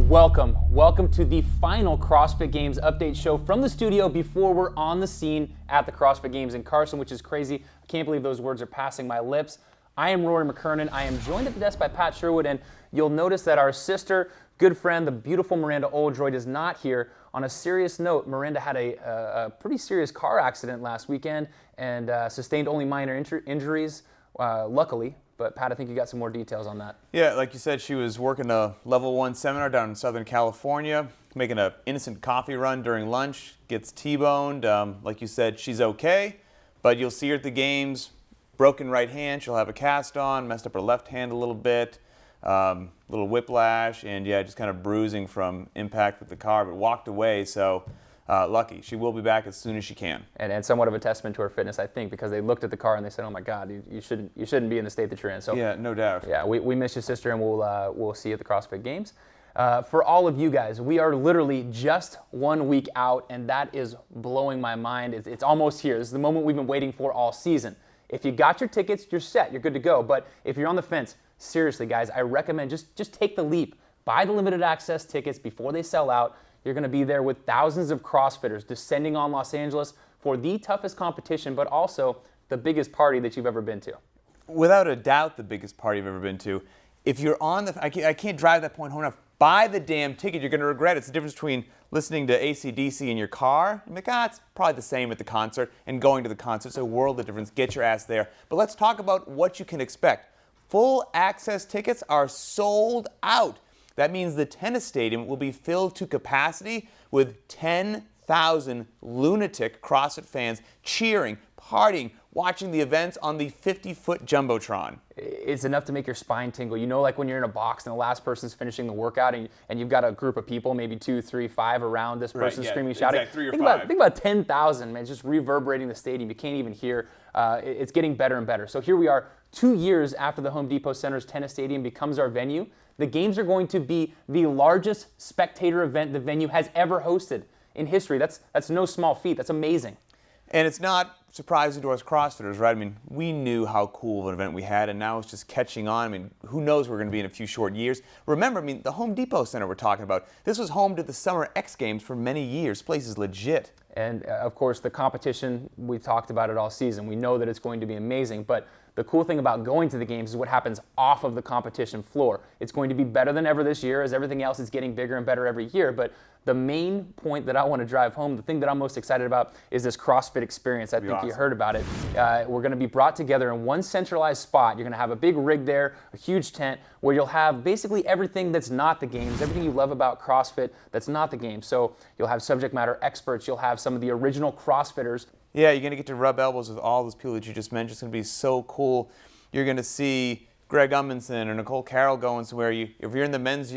Welcome to the final CrossFit Games update show from the studio before we're on the scene at the CrossFit Games in Carson, which is crazy. I can't believe those words are passing my lips. I am Rory McKernan. I am joined at the desk by Pat Sherwood, and you'll notice that our sister, good friend, the beautiful Miranda Oldroyd, is not here. On a serious note, Miranda had a pretty serious car accident last weekend and sustained only minor injuries, luckily. But Pat, I think you got some more details on that. Yeah, like you said, she was working a level 1 seminar down in Southern California, making an innocent coffee run during lunch, gets T-boned. Like you said, she's okay, but you'll see her at the games, broken right hand, she'll have a cast on, messed up her left hand a little bit, little whiplash, and yeah, just kind of bruising from impact with the car, but walked away, so lucky. She will be back as soon as she can. And somewhat of a testament to her fitness, I think, because they looked at the car and they said, "Oh my God, you shouldn't be in the state that you're in." So yeah, no doubt. Yeah, we miss your sister, and we'll see you at the CrossFit Games. For all of you guys, we are literally just 1 week out, and that is blowing my mind. It's almost here. This is the moment we've been waiting for all season. If you got your tickets, you're set. You're good to go. But if you're on the fence, seriously, guys, I recommend just take the leap. Buy the limited access tickets before they sell out. You're going to be there with thousands of CrossFitters descending on Los Angeles for the toughest competition, but also the biggest party that you've ever been to. Without a doubt, the biggest party I've ever been to. If you're on the, I can't drive that point home enough. Buy the damn ticket. You're going to regret it. It's the difference between listening to AC/DC in your car. You're like, it's probably the same at the concert, and going to the concert. It's a world of difference. Get your ass there. But let's talk about what you can expect. Full access tickets are sold out. That means the tennis stadium will be filled to capacity with 10,000 lunatic CrossFit fans cheering, partying, watching the events on the 50-foot Jumbotron. It's enough to make your spine tingle. You know, like when you're in a box and the last person's finishing the workout and you've got a group of people, maybe 2, 3, 5 around this person screaming, shouting. Exactly, 3 or 5. Think about 10,000, man, just reverberating the stadium. You can't even hear. It's getting better and better. So here we are 2 years after the Home Depot Center's tennis stadium becomes our venue. The games are going to be the largest spectator event the venue has ever hosted in history. That's no small feat. That's amazing. And it's not surprising to us CrossFitters, right? I mean, we knew how cool of an event we had, and now it's just catching on. I mean, who knows where we're going to be in a few short years. Remember, I mean, the Home Depot Center we're talking about, this was home to the Summer X Games for many years. This place is legit. And of course, the competition, we've talked about it all season. We know that it's going to be amazing, but the cool thing about going to the games is what happens off of the competition floor. It's going to be better than ever this year, as everything else is getting bigger and better every year. But the main point that I want to drive home, the thing that I'm most excited about, is this CrossFit experience. I think awesome. You heard about it. We're going to be brought together in one centralized spot. You're going to have a big rig there, a huge tent, where you'll have basically everything that's not the games, everything you love about CrossFit that's not the games. So you'll have subject matter experts. You'll have some of the original CrossFitters. Yeah, you're going to get to rub elbows with all those people that you just mentioned. It's going to be so cool. You're going to see Greg Ummenson or Nicole Carroll going somewhere. If you're in the men's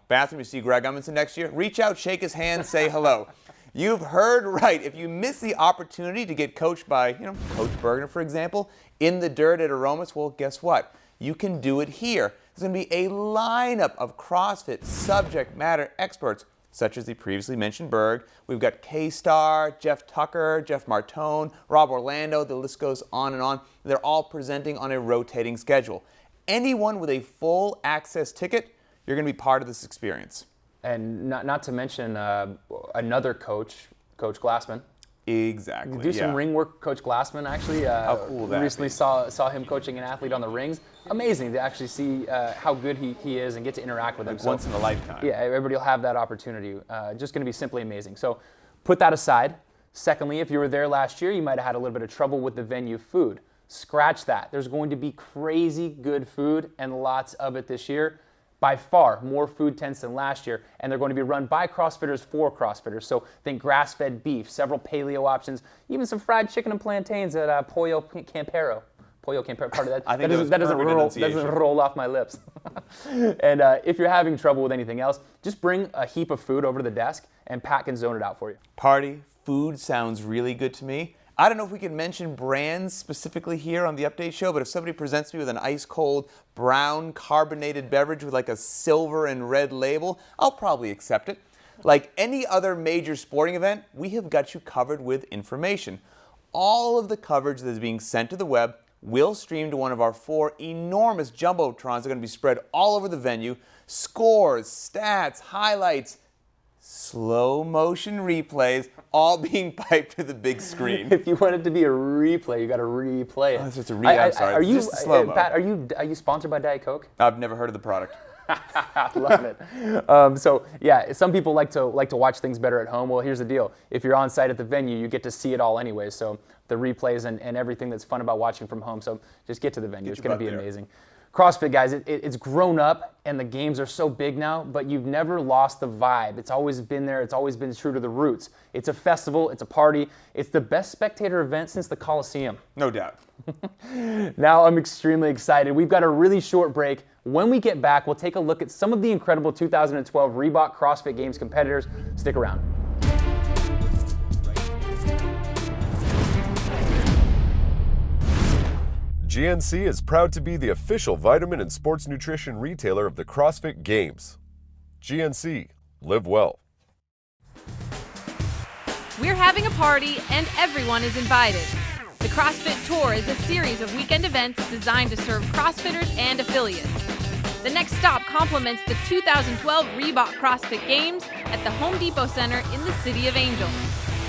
bathroom, you see Greg Ummenson next year, reach out, shake his hand, say hello. You've heard right. If you miss the opportunity to get coached by, Coach Bergner, for example, in the dirt at Aromas, well, guess what? You can do it here. There's going to be a lineup of CrossFit subject matter experts, such as the previously mentioned Berg. We've got K-Star, Jeff Tucker, Jeff Martone, Rob Orlando, the list goes on and on. They're all presenting on a rotating schedule. Anyone with a full access ticket, you're going to be part of this experience. And not to mention another coach, Coach Glassman. Exactly. Do some ring work, Coach Glassman. Actually, how cool that recently saw him coaching an athlete on the rings. Amazing to actually see how good he is and get to interact with him. Once in a lifetime. Yeah, everybody will have that opportunity. Just going to be simply amazing. So put that aside. Secondly, if you were there last year, you might have had a little bit of trouble with the venue food. Scratch that. There's going to be crazy good food and lots of it this year. By far, more food tents than last year, and they're going to be run by CrossFitters for CrossFitters. So think grass-fed beef, several paleo options, even some fried chicken and plantains at Pollo Campero. Pollo Campero, part of that. That doesn't roll off my lips. And if you're having trouble with anything else, just bring a heap of food over to the desk, and Pat can zone it out for you. Party food sounds really good to me. I don't know if we can mention brands specifically here on the update show, but if somebody presents me with an ice-cold brown carbonated beverage with like a silver and red label, I'll probably accept it. Like any other major sporting event, we have got you covered with information. All of the coverage that is being sent to the web will stream to one of our 4 enormous jumbotrons that are going to be spread all over the venue. Scores, stats, highlights, slow motion replays, all being piped to the big screen. If you want it to be a replay, you got to replay it. Oh, it's just a I'm sorry. Are you, just a slow-mo. Pat, are you sponsored by Diet Coke? I've never heard of the product. I love it. So yeah, some people like to watch things better at home. Well, here's the deal: if you're on site at the venue, you get to see it all anyway. So the replays and everything that's fun about watching from home. So just get to the venue. It's going to be amazing. CrossFit, guys, it's grown up and the games are so big now, but you've never lost the vibe. It's always been there. It's always been true to the roots. It's a festival. It's a party. It's the best spectator event since the Coliseum. No doubt. Now I'm extremely excited. We've got a really short break. When we get back, we'll take a look at some of the incredible 2012 Reebok CrossFit Games competitors. Stick around. GNC is proud to be the official vitamin and sports nutrition retailer of the CrossFit Games. GNC, live well. We're having a party and everyone is invited. The CrossFit Tour is a series of weekend events designed to serve CrossFitters and affiliates. The next stop complements the 2012 Reebok CrossFit Games at the Home Depot Center in the City of Angels.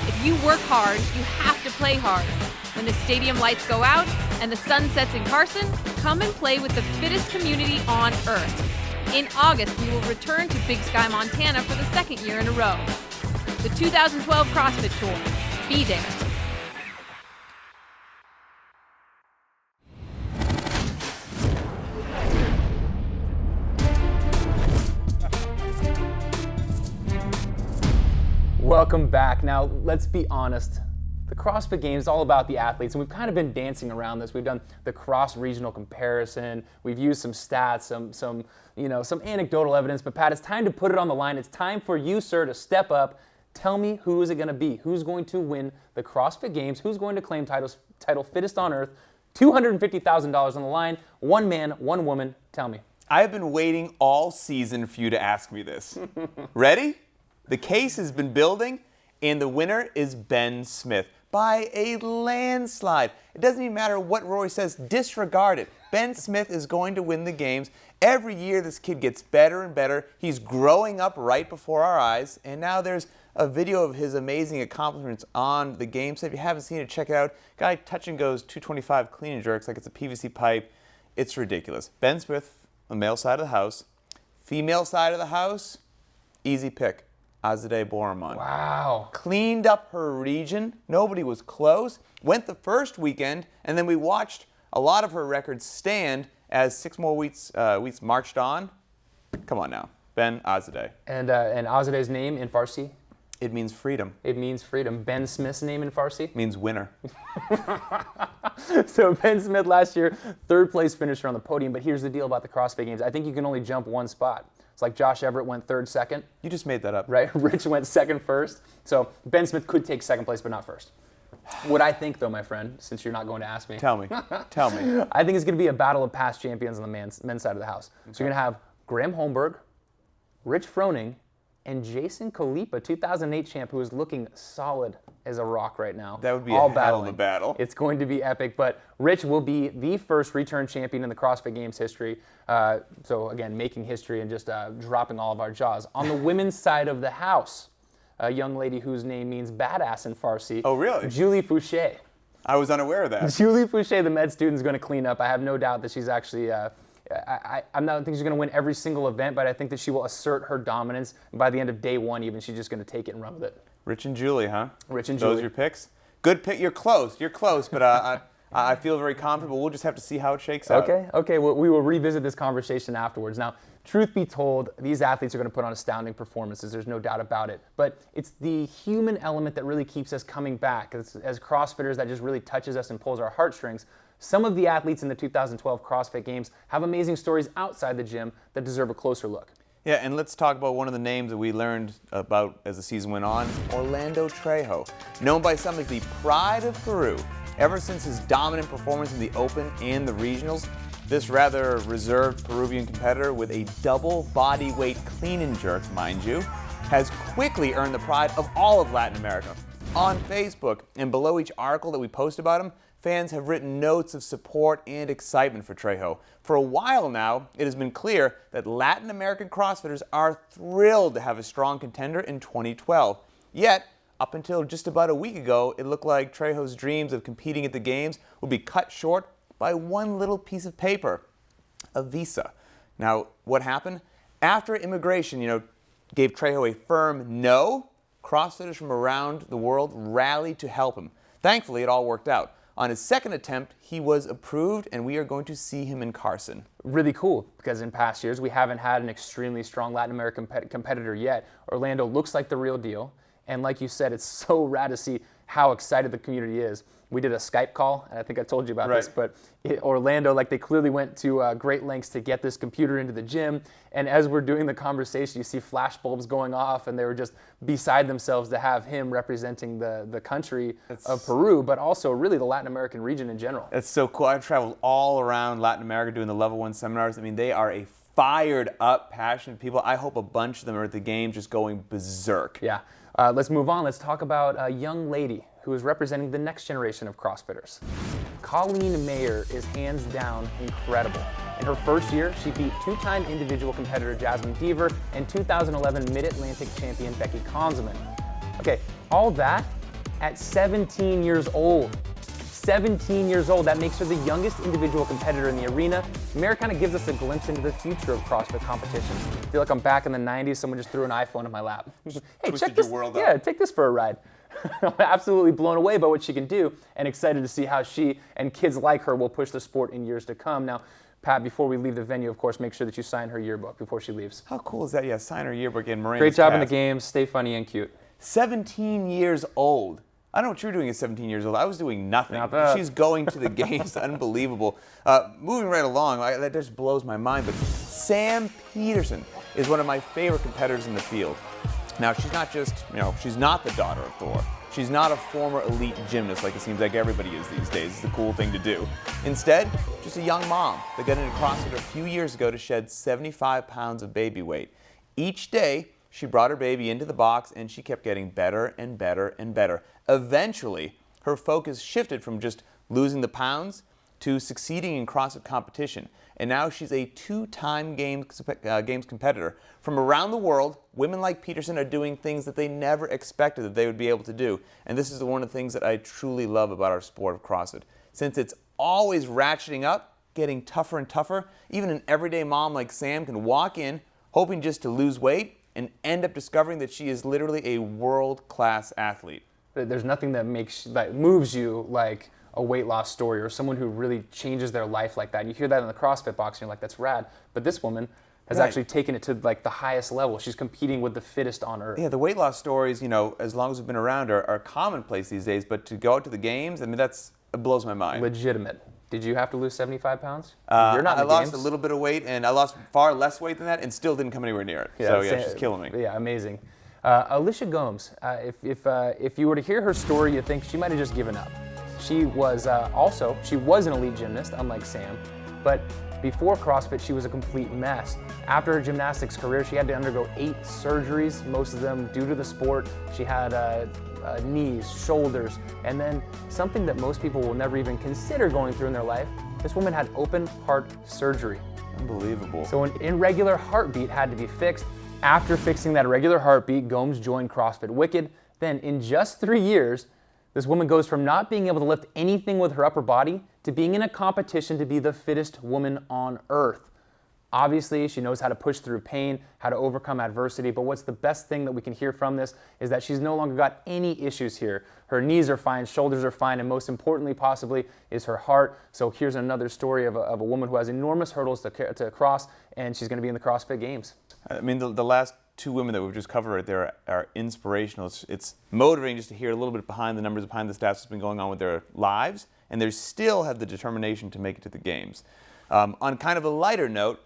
If you work hard, you have to play hard. When the stadium lights go out and the sun sets in Carson, come and play with the fittest community on Earth. In August, we will return to Big Sky, Montana for the 2nd year in a row. The 2012 CrossFit Tour. Be there. Welcome back. Now, let's be honest. The CrossFit Games is all about the athletes, and we've kind of been dancing around this. We've done the cross-regional comparison. We've used some stats, some anecdotal evidence. But Pat, it's time to put it on the line. It's time for you, sir, to step up. Tell me, who is it going to be? Who's going to win the CrossFit Games? Who's going to claim title fittest on earth? $250,000 on the line. One man, one woman. Tell me. I have been waiting all season for you to ask me this. Ready? The case has been building, and the winner is Ben Smith by a landslide. It doesn't even matter what Rory says, disregard it. Ben Smith is going to win the games. Every year this kid gets better and better. He's growing up right before our eyes, and now there's a video of his amazing accomplishments on the game. So if you haven't seen it, check it out. Guy touch and goes 225 clean and jerks like it's a PVC pipe. It's ridiculous. Ben Smith, the male side of the house. Female side of the house, easy pick. Azadeh Boraman. Wow. Cleaned up her region. Nobody was close. Went the first weekend, and then we watched a lot of her records stand as 6 more weeks marched on. Come on now. Ben Azadeh. And Azadeh's name in Farsi? It means freedom. It means freedom. Ben Smith's name in Farsi? Means winner. So Ben Smith last year, 3rd place finisher on the podium. But here's the deal about the CrossFit Games. I think you can only jump one spot. It's like Josh Everett went 3rd, 2nd. You just made that up. Right? Rich went 2nd, 1st. So Ben Smith could take 2nd place, but not 1st. What I think, though, my friend, since you're not going to ask me. Tell me. Tell me. I think it's going to be a battle of past champions on the men's side of the house. Okay. So you're going to have Graham Holmberg, Rich Froning, and Jason Kalipa, 2008 champ, who is looking solid as a rock right now. That would be a hell of a battle. It's going to be epic, but Rich will be the first return champion in the CrossFit Games history. So again, making history and just dropping all of our jaws. On the women's side of the house, a young lady whose name means badass in Farsi. Oh, really? Julie Fouché. I was unaware of that. Julie Fouché, the med student, is going to clean up. I have no doubt that she's actually... I don't think she's going to win every single event, but I think that she will assert her dominance. And by the end of day 1, even, she's just going to take it and run with it. Rich and Julie, huh? Rich and Julie. Those are your picks? Good pick. You're close, but I feel very confident. We'll just have to see how it shakes out. Okay. Well, we will revisit this conversation afterwards. Now, truth be told, these athletes are going to put on astounding performances. There's no doubt about it. But it's the human element that really keeps us coming back. As CrossFitters, that just really touches us and pulls our heartstrings. Some of the athletes in the 2012 CrossFit Games have amazing stories outside the gym that deserve a closer look. Yeah, and let's talk about one of the names that we learned about as the season went on, Orlando Trejo. Known by some as the pride of Peru. Ever since his dominant performance in the Open and the Regionals, this rather reserved Peruvian competitor with a double body weight clean and jerk, mind you, has quickly earned the pride of all of Latin America. On Facebook and below each article that we post about him, fans have written notes of support and excitement for Trejo. For a while now, it has been clear that Latin American CrossFitters are thrilled to have a strong contender in 2012. Yet, up until just about a week ago, it looked like Trejo's dreams of competing at the Games would be cut short by one little piece of paper, a visa. Now, what happened? After immigration, gave Trejo a firm no, CrossFitters from around the world rallied to help him. Thankfully, it all worked out. On his second attempt, he was approved, and we are going to see him in Carson. Really cool, because in past years, we haven't had an extremely strong Latin American competitor yet. Orlando looks like the real deal, and like you said, it's so rad to see how excited the community is. We did a Skype call, and I think I told you about this, but Orlando, they clearly went to great lengths to get this computer into the gym, and as we're doing the conversation, you see flash bulbs going off, and they were just beside themselves to have him representing the country of Peru, but also really the Latin American region in general. It's so cool. I've traveled all around Latin America doing the Level 1 seminars. I mean, they are a fired up, passionate people. I hope a bunch of them are at the Games just going berserk. Yeah. Let's move on. Let's talk about a young lady who is representing the next generation of CrossFitters. Colleen Mayer is hands down incredible. In her first year, she beat two-time individual competitor Jasmine Deaver and 2011 Mid-Atlantic champion Becky Konzelman. Okay, all that at 17 years old. 17 years old. That makes her the youngest individual competitor in the arena. Mayer kind of gives us a glimpse into the future of CrossFit competition. I feel like I'm back in the 90s. Someone just threw an iPhone in my lap. Hey, check this. Yeah, take this for a ride. I'm absolutely blown away by what she can do and excited to see how she and kids like her will push the sport in years to come. Now, Pat, before we leave the venue, of course, make sure that you sign her yearbook before she leaves. How cool is that? Yeah, sign her yearbook in Miranda's Great job cast. in the Games. Stay funny and cute. 17 years old. I don't know what you were doing at 17 years old. I was doing nothing. Not bad. She's going to the Games. Unbelievable. Moving right along, that just blows my mind, but Sam Peterson is one of my favorite competitors in the field. Now, she's not just, she's not the daughter of Thor. She's not a former elite gymnast like it seems like everybody is these days. It's the cool thing to do. Instead, just a young mom that got into CrossFit a few years ago to shed 75 pounds of baby weight. Each day, she brought her baby into the box and she kept getting better and better and better. Eventually, her focus shifted from just losing the pounds to succeeding in CrossFit competition. And now she's a two-time Games competitor. From around the world, women like Peterson are doing things that they never expected that they would be able to do. And this is one of the things that I truly love about our sport of CrossFit. Since it's always ratcheting up, getting tougher and tougher, even an everyday mom like Sam can walk in hoping just to lose weight and end up discovering that she is literally a world-class athlete. There's nothing that moves you like a weight loss story or someone who really changes their life like that. And you hear that in the CrossFit box and you're like, that's rad. But this woman has actually taken it to the highest level. She's competing with the fittest on earth. Yeah, the weight loss stories, as long as we've been around, are commonplace these days. But to go out to the Games, it blows my mind. Legitimate. Did you have to lose 75 pounds? You're not in the I lost Games. a little bit of weight, and I lost far less weight than that, and still didn't come anywhere near it. Yeah, she's killing me. Yeah, amazing. Alicia Gomes, if you were to hear her story, you'd think she might have just given up. She was an elite gymnast, unlike Sam, but before CrossFit, she was a complete mess. After her gymnastics career, she had to undergo 8 surgeries, most of them due to the sport. She had knees, shoulders, and then something that most people will never even consider going through in their life, this woman had open heart surgery. Unbelievable. So an irregular heartbeat had to be fixed. After fixing that irregular heartbeat, Gomes joined CrossFit Wicked. Then in just 3 years, this woman goes from not being able to lift anything with her upper body to being in a competition to be the fittest woman on earth. Obviously, she knows how to push through pain, how to overcome adversity, but what's the best thing that we can hear from this is that she's no longer got any issues here. Her knees are fine, shoulders are fine, and most importantly possibly is her heart. So here's another story of a woman who has enormous hurdles to cross, and she's going to be in the CrossFit Games. I mean, the last 2 women that we've just covered right there are inspirational. It's motivating just to hear a little bit behind the numbers, behind the stats that's been going on with their lives, and they still have the determination to make it to the Games. On kind of a lighter note,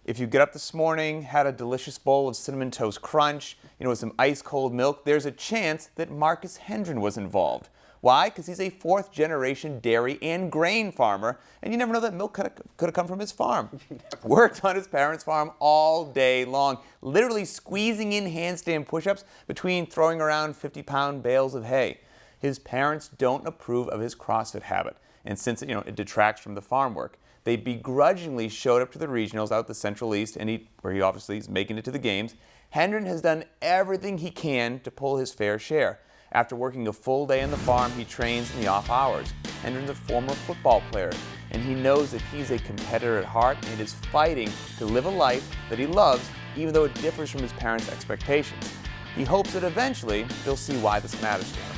if you get up this morning, had a delicious bowl of Cinnamon Toast Crunch, with some ice cold milk, there's a chance that Marcus Hendren was involved. Why? Because he's a 4th generation dairy and grain farmer, and you never know that milk could have come from his farm. Worked on his parents' farm all day long, literally squeezing in handstand push-ups between throwing around 50-pound bales of hay. His parents don't approve of his CrossFit habit. and since it detracts from the farm work. They begrudgingly showed up to the regionals out the Central East, where he obviously is making it to the games. Hendren has done everything he can to pull his fair share. After working a full day on the farm, he trains in the off hours. Hendren's a former football player, and he knows that he's a competitor at heart and is fighting to live a life that he loves, even though it differs from his parents' expectations. He hopes that eventually they'll see why this matters to him.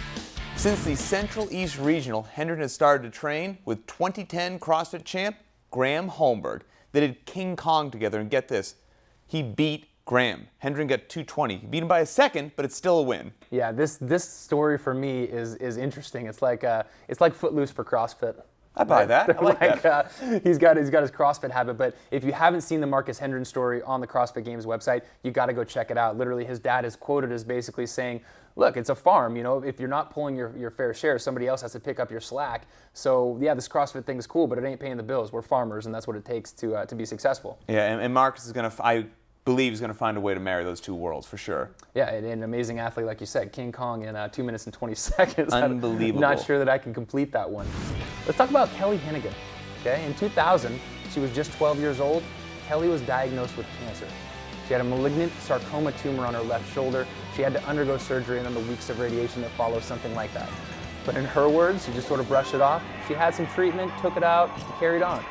Since the Central East Regional, Hendren has started to train with 2010 CrossFit champ Graham Holmberg. They did King Kong together, and get this, he beat Graham. Hendren got 220. He beat him by a second, but it's still a win. Yeah, this story for me is interesting. It's like Footloose for CrossFit. I buy that. I like that. He's got his CrossFit habit, but if you haven't seen the Marcus Hendren story on the CrossFit Games website, you got to go check it out. Literally, his dad is quoted as basically saying, look, it's a farm, if you're not pulling your fair share, somebody else has to pick up your slack. So yeah, this CrossFit thing is cool, but it ain't paying the bills. We're farmers, and that's what it takes to be successful. Yeah, and Marcus is I believe he's going to find a way to marry those two worlds for sure. Yeah, and an amazing athlete, like you said, King Kong in 2 minutes and 20 seconds. Unbelievable. I'm not sure that I can complete that one. Let's talk about Kelly Hennigan. Okay, in 2000, she was just 12 years old. Kelly was diagnosed with cancer. She had a malignant sarcoma tumor on her left shoulder. She had to undergo surgery and then the weeks of radiation that follow something like that. But in her words, she just sort of brushed it off. She had some treatment, took it out, and carried on.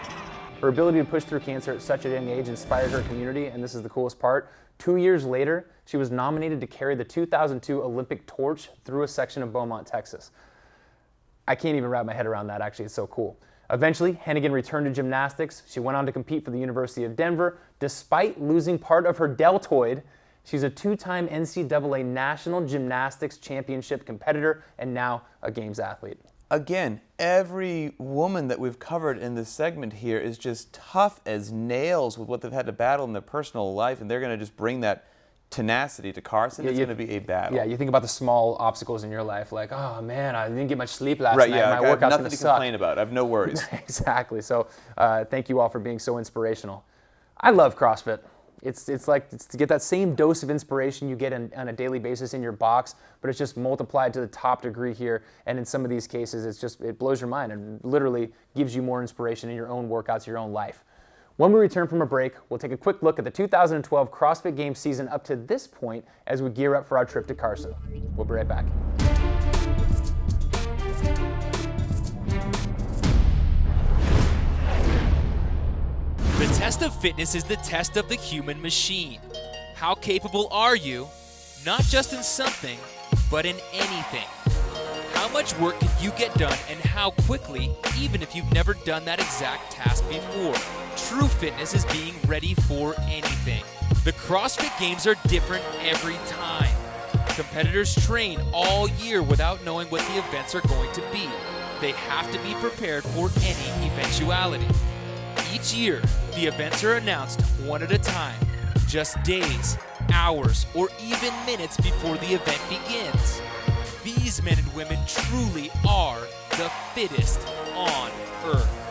Her ability to push through cancer at such a young age inspired her community, and this is the coolest part. 2 years later, she was nominated to carry the 2002 Olympic torch through a section of Beaumont, Texas. I can't even wrap my head around that, actually. It's so cool. Eventually, Hennigan returned to gymnastics. She went on to compete for the University of Denver. Despite losing part of her deltoid, she's a two-time NCAA National Gymnastics Championship competitor and now a Games athlete. Again, every woman that we've covered in this segment here is just tough as nails with what they've had to battle in their personal life, and they're going to just bring that tenacity to Carson. It's going to be a battle. Yeah, you think about the small obstacles in your life, like, oh man, I didn't get much sleep last right, night. Yeah, My I have workout's nothing to suck. complain about. I have no worries. Exactly. So thank you all for being so inspirational. I love CrossFit. It's to get that same dose of inspiration you get on a daily basis in your box, but it's just multiplied to the top degree here. And in some of these cases, it blows your mind and literally gives you more inspiration in your own workouts, your own life. When we return from a break, we'll take a quick look at the 2012 CrossFit Games season up to this point as we gear up for our trip to Carson. We'll be right back. The test of fitness is the test of the human machine. How capable are you, not just in something, but in anything? How much work can you get done and how quickly, even if you've never done that exact task before? True fitness is being ready for anything. The CrossFit Games are different every time. Competitors train all year without knowing what the events are going to be. They have to be prepared for any eventuality. Each year, the events are announced one at a time, just days, hours, or even minutes before the event begins. These men and women truly are the fittest on earth.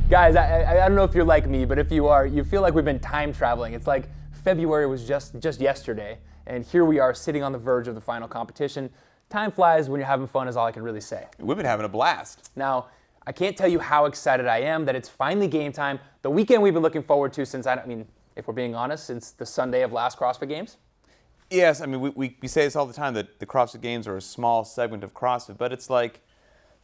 Guys, I don't know if you're like me, but if you are, you feel like we've been time traveling. It's like February was just yesterday, and here we are sitting on the verge of the final competition. Time flies when you're having fun is all I can really say. We've been having a blast. Now, I can't tell you how excited I am that it's finally game time. The weekend we've been looking forward to since, if we're being honest, since the Sunday of last CrossFit Games. Yes, we say this all the time, that the CrossFit Games are a small segment of CrossFit, but it's like,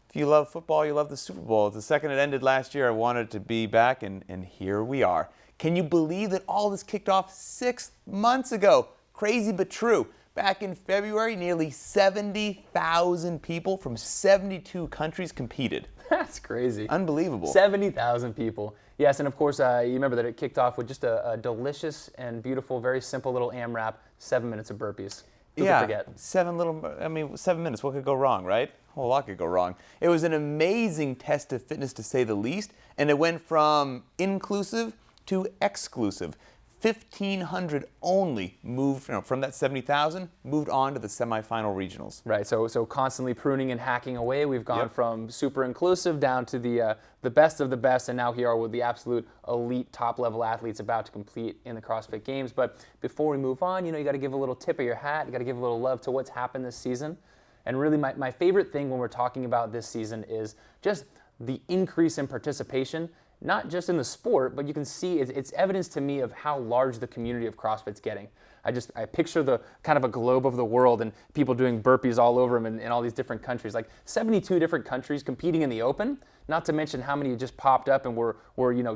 if you love football, you love the Super Bowl. The second it ended last year, I wanted to be back, and here we are. Can you believe that all this kicked off 6 months ago? Crazy but true. Back in February, nearly 70,000 people from 72 countries competed. That's crazy. Unbelievable. 70,000 people. Yes, and of course, you remember that it kicked off with just a delicious and beautiful, very simple little AMRAP, 7 minutes of burpees. Who could forget? 7 minutes, what could go wrong, right? A whole lot could go wrong. It was an amazing test of fitness, to say the least, and it went from inclusive to exclusive. 1,500 only moved from that 70,000, moved on to the semifinal regionals. Right, so constantly pruning and hacking away. We've gone from super inclusive down to the best of the best, and now here are with the absolute elite top-level athletes about to compete in the CrossFit Games. But before we move on, you got to give a little tip of your hat. You got to give a little love to what's happened this season. And really, my favorite thing when we're talking about this season is just the increase in participation, not just in the sport, but you can see it's evidence to me of how large the community of CrossFit's getting. I picture the kind of a globe of the world and people doing burpees all over them in all these different countries, like 72 different countries competing in the open, not to mention how many just popped up and were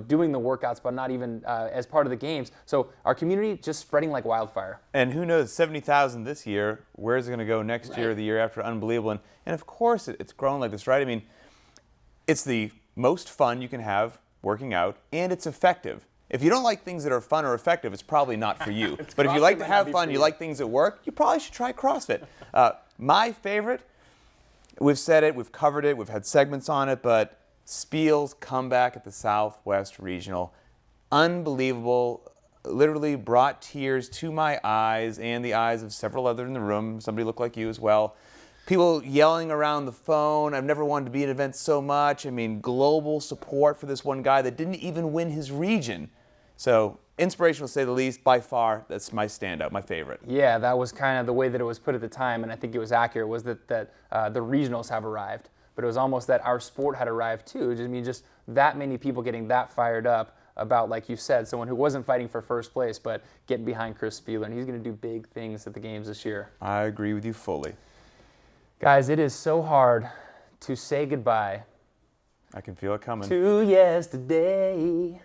doing the workouts, but not even as part of the games. So our community just spreading like wildfire. And who knows, 70,000 this year, where's it going to go next year or the year after? Unbelievable. And of course it's grown like this, right? I mean, it's the most fun you can have working out, and it's effective. If you don't like things that are fun or effective, it's probably not for you. But if you like to have fun, you like things that work, you probably should try CrossFit. My favorite, we've said it, we've covered it, we've had segments on it, but Spiel's comeback at the Southwest Regional, unbelievable, literally brought tears to my eyes and the eyes of several others in the room. Somebody looked like you as well. People yelling around the phone. I've never wanted to be at an event so much. I mean, global support for this one guy that didn't even win his region. So inspirational to say the least. By far, that's my standout, my favorite. Yeah, that was kind of the way that it was put at the time, and I think it was accurate, was that the regionals have arrived. But it was almost that our sport had arrived too. Just that many people getting that fired up about, like you said, someone who wasn't fighting for first place, but getting behind Chris Spieler, and he's going to do big things at the games this year. I agree with you fully. Guys, it is so hard to say goodbye. I can feel it coming. To yesterday.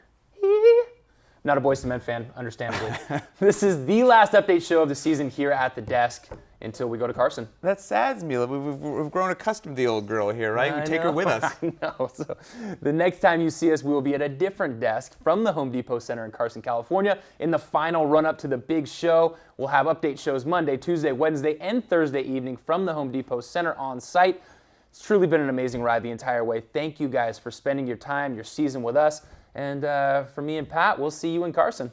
Not a Boyz II Men fan, understandably. This is the last update show of the season here at the desk until we go to Carson. That saddens me. We've grown accustomed to the old girl here, right? We take her with us. I know. So the next time you see us, we will be at a different desk from the Home Depot Center in Carson, California. In the final run-up to the big show, we'll have update shows Monday, Tuesday, Wednesday, and Thursday evening from the Home Depot Center on site. It's truly been an amazing ride the entire way. Thank you guys for spending your time, your season with us. And for me and Pat, we'll see you in Carson.